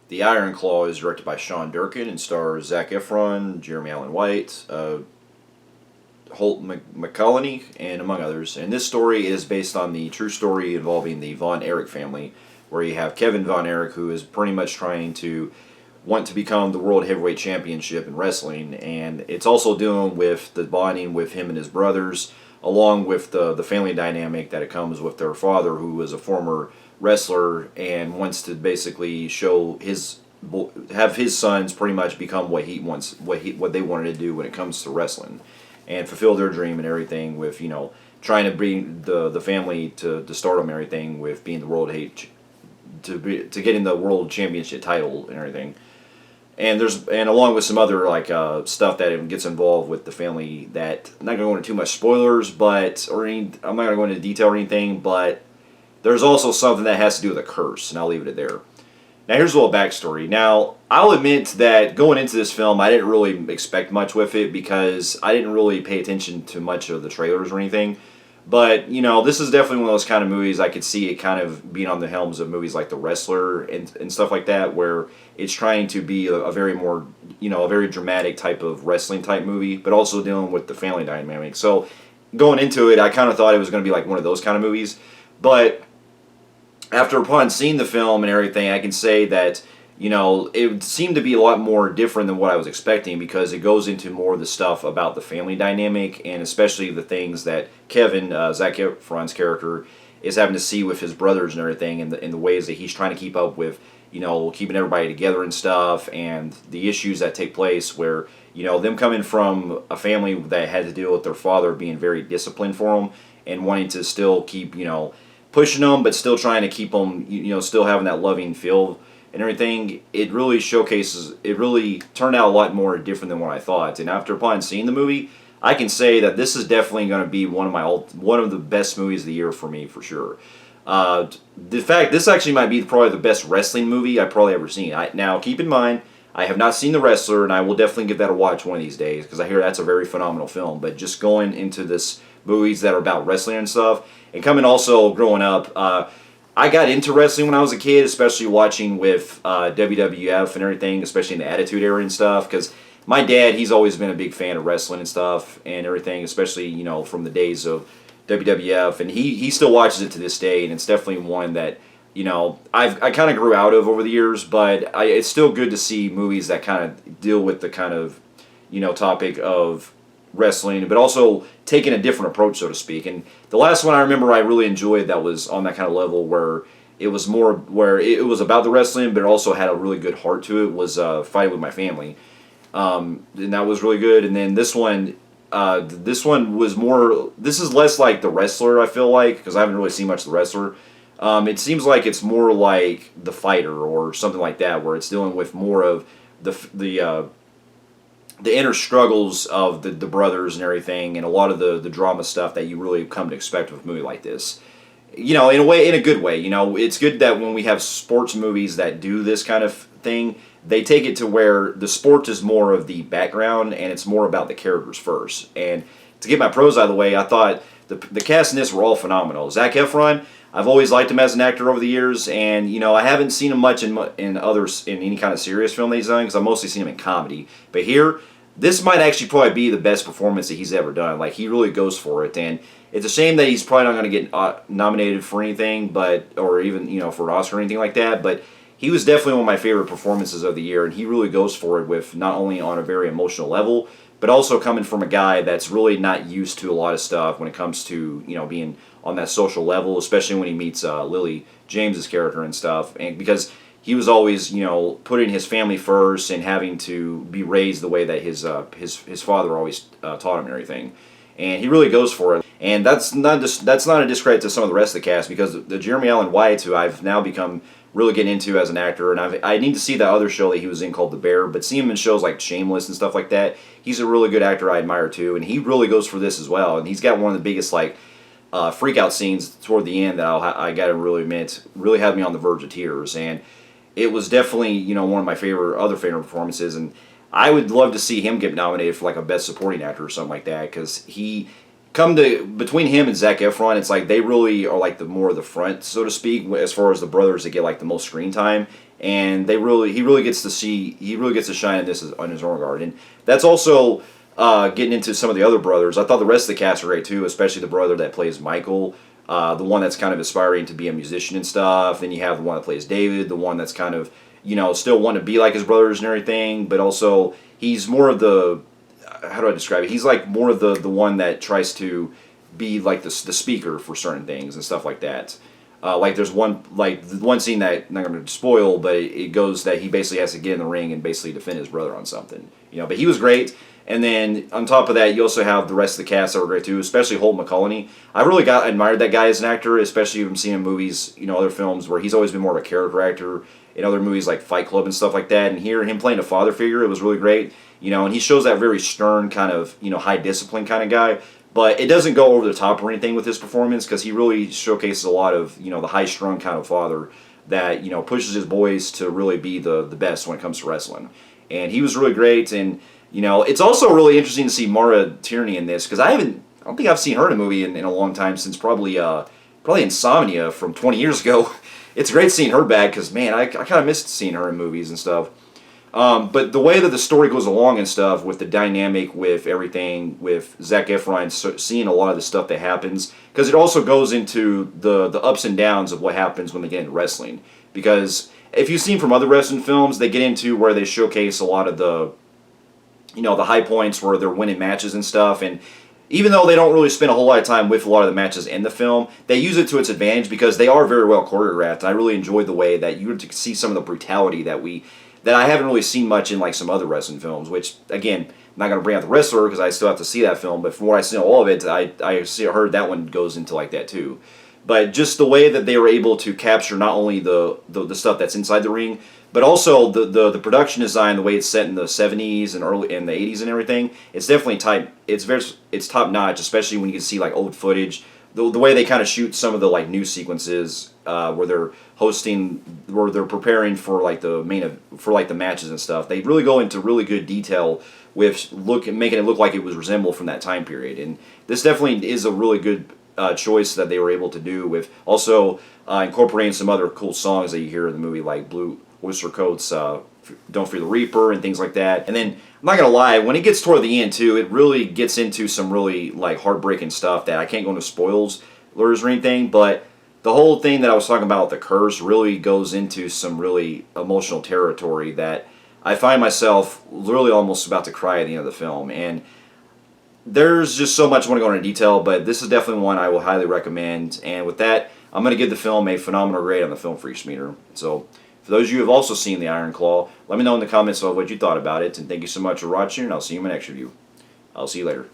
The Iron Claw is directed by Sean Durkin and stars Zac Efron, Jeremy Allen White, Holt McCallany, and among others. And this story is based on the true story involving the Von Erich family, where you have Kevin Von Erich, who is pretty much trying to want to become the World Heavyweight Championship in wrestling, and it's also dealing with the bonding with him and his brothers, along with the family dynamic that it comes with their father, who was a former wrestler and wants to basically show his have his sons pretty much become what he wants, what they wanted to do when it comes to wrestling, and fulfill their dream and everything with trying to bring the family to stardom and everything with being the to getting the world championship title and everything. And along with some other stuff that gets involved with the family that I'm not going to go into too much spoilers, I'm not going to go into detail or anything, but there's also something that has to do with a curse, and I'll leave it at there. Now here's a little backstory. Now I'll admit that going into this film, I didn't really expect much with it because I didn't really pay attention to much of the trailers or anything. But, this is definitely one of those kind of movies I could see it kind of being on the helms of movies like The Wrestler and stuff like that, where it's trying to be a very more, a very dramatic type of wrestling type movie, but also dealing with the family dynamic. So going into it, I kind of thought it was going to be like one of those kind of movies. But upon seeing the film and everything, I can say that it seemed to be a lot more different than what I was expecting because it goes into more of the stuff about the family dynamic and especially the things that Kevin, Zac Efron's character, is having to see with his brothers and everything and the ways that he's trying to keep up with, keeping everybody together and stuff and the issues that take place where, them coming from a family that had to deal with their father being very disciplined for them and wanting to still keep, pushing them but still trying to keep them, still having that loving feel and everything. It really turned out a lot more different than what I thought. And upon seeing the movie, I can say that this is definitely going to be one of the best movies of the year for me, for sure. The fact, this actually might be probably the best wrestling movie I've probably ever seen. Now, keep in mind, I have not seen The Wrestler, and I will definitely give that a watch one of these days, because I hear that's a very phenomenal film. But just going into this movies that are about wrestling and stuff, and coming also growing up, I got into wrestling when I was a kid, especially watching with WWF and everything, especially in the Attitude Era and stuff, because my dad, he's always been a big fan of wrestling and stuff and everything, especially, from the days of WWF, and he still watches it to this day, and it's definitely one that, I kind of grew out of over the years, but it's still good to see movies that kind of deal with the kind of, topic of wrestling, but also taking a different approach, so to speak. And the last one I remember I really enjoyed that was on that kind of level where it was more where it was about the wrestling, but it also had a really good heart to it, was Fight With My Family. And that was really good. And then this one was more, this is less like The Wrestler, I feel like, because I haven't really seen much of The Wrestler. It seems like it's more like The Fighter or something like that, where it's dealing with more of the inner struggles of the brothers and everything, and a lot of the drama stuff that you really come to expect with a movie like this. In a good way. It's good that when we have sports movies that do this kind of thing, they take it to where the sport is more of the background and it's more about the characters first. And to get my pros out of the way, I thought the cast in this were all phenomenal. Zac Efron, I've always liked him as an actor over the years, and I haven't seen him much in any kind of serious film that he's done because I've mostly seen him in comedy. But here, this might actually probably be the best performance that he's ever done. Like, he really goes for it, and it's a shame that he's probably not going to get nominated for anything, or even for an Oscar or anything like that. But he was definitely one of my favorite performances of the year, and he really goes for it with not only on a very emotional level, but also coming from a guy that's really not used to a lot of stuff when it comes to being on that social level, especially when he meets Lily James's character and stuff, and because he was always putting his family first and having to be raised the way that his father always taught him and everything, and he really goes for it. And that's not a discredit to some of the rest of the cast, because the Jeremy Allen White, who I've now become really getting into as an actor, and I need to see that other show that he was in called The Bear, but seeing him in shows like Shameless and stuff like that, he's a really good actor I admire too, and he really goes for this as well. And he's got one of the biggest freak out scenes toward the end that I gotta really admit really had me on the verge of tears, and it was definitely one of my other favorite performances, and I would love to see him get nominated for like a Best Supporting Actor or something like that, because between him and Zac Efron, it's like they really are like the more the front, so to speak, as far as the brothers that get like the most screen time. and he really gets to shine in this on his own regard, and that's also getting into some of the other brothers. I thought the rest of the cast were great too, especially the brother that plays Michael, the one that's kind of aspiring to be a musician and stuff. Then you have the one that plays David, the one that's kind of still wanting to be like his brothers and everything, but also he's more of the, how do I describe it? He's like more of the one that tries to be like the speaker for certain things and stuff like that. Like there's one scene that I'm not going to spoil, but it goes that he basically has to get in the ring and basically defend his brother on something. But he was great. And then on top of that, you also have the rest of the cast that were great too, especially Holt McCallany. I really admired that guy as an actor, especially from seeing him in movies, other films where he's always been more of a character actor in other movies like Fight Club and stuff like that. And here, him playing a father figure, it was really great. And he shows that very stern kind of, high discipline kind of guy. But it doesn't go over the top or anything with his performance because he really showcases a lot of, the high-strung kind of father that, pushes his boys to really be the best when it comes to wrestling. And he was really great. And, it's also really interesting to see Maura Tierney in this because I don't think I've seen her in a movie in a long time since probably Insomnia from 20 years ago. It's great seeing her back because, man, I kind of missed seeing her in movies and stuff. But the way that the story goes along and stuff with the dynamic with everything with Zac Efron seeing a lot of the stuff that happens because it also goes into the ups and downs of what happens when they get into wrestling because if you've seen from other wrestling films they get into where they showcase a lot of the the high points where they're winning matches and stuff, and even though they don't really spend a whole lot of time with a lot of the matches in the film, they use it to its advantage because they are very well choreographed. And I really enjoyed the way that you were to see some of the brutality that I haven't really seen much in like some other wrestling films, which, again, I'm not going to bring out The Wrestler because I still have to see that film, but from what I see all of it, I heard that one goes into like that too. But just the way that they were able to capture not only the stuff that's inside the ring, but also the production design, the way it's set in the 70s and early in the 80s and everything, it's definitely it's top notch, especially when you can see like old footage. The way they kind of shoot some of the like news sequences where they're preparing for like the matches and stuff. They really go into really good detail with making it look like it was resembled from that time period. And this definitely is a really good choice that they were able to do with also incorporating some other cool songs that you hear in the movie like Blue Oyster Cult's Don't Fear the Reaper and things like that. And then I'm not gonna lie, when it gets toward the end too, it really gets into some really like heartbreaking stuff that I can't go into spoilers or anything, but the whole thing that I was talking about with the curse really goes into some really emotional territory that I find myself literally almost about to cry at the end of the film. And there's just so much I want to go into detail, but this is definitely one I will highly recommend. And with that, I'm going to give the film a phenomenal grade on the Film Freaks meter. So, for those of you who have also seen The Iron Claw, let me know in the comments of what you thought about it. And thank you so much for watching, and I'll see you in my next review. I'll see you later.